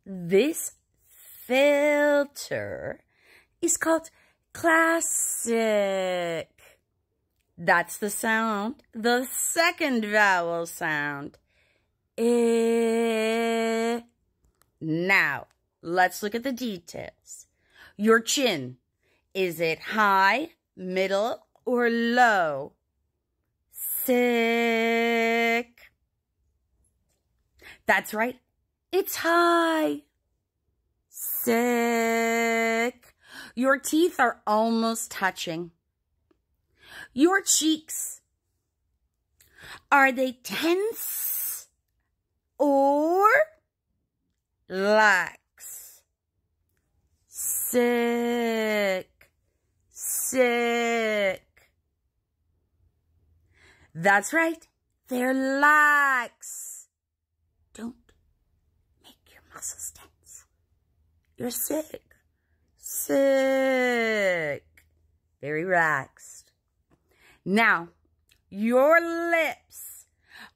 This filter is called classic. That's the sound, the second vowel sound. Now, let's look at the details. Your chin, is it high, middle, or low? Sick. That's right. It's high. Sick. Your teeth are almost touching. Your cheeks, are they tense or lax? Sick. Sick. That's right. They're lax. Don't make your muscles tense. You're sick. Sick. Very relaxed. Now, your lips,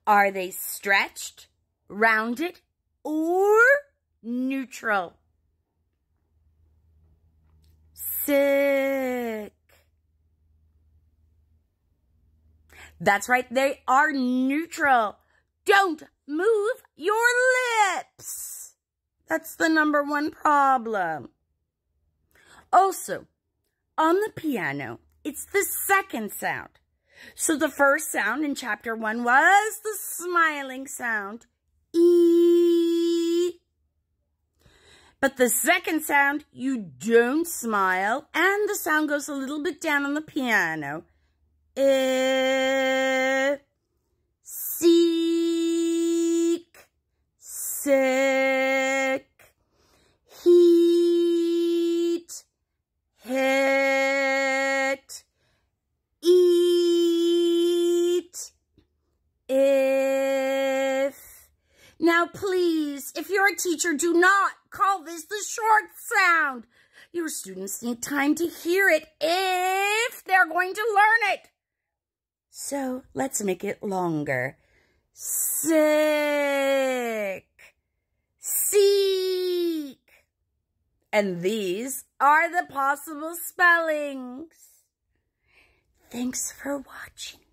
are they stretched, rounded, or neutral? Sick. That's right, they are neutral. Don't move your lips. That's the #1 problem. Also, on the piano, it's the second sound. So the first sound in chapter 1 was the smiling sound, E. But the second sound, you don't smile, and the sound goes a little bit down on the piano. Seek, sick, heat, hit, eat, if. Now please, if you're a teacher, do not call this the short sound. Your students need time to hear it if they're going to learn it. So let's make it longer. Sick, seek. And these are the possible spellings. Thanks for watching.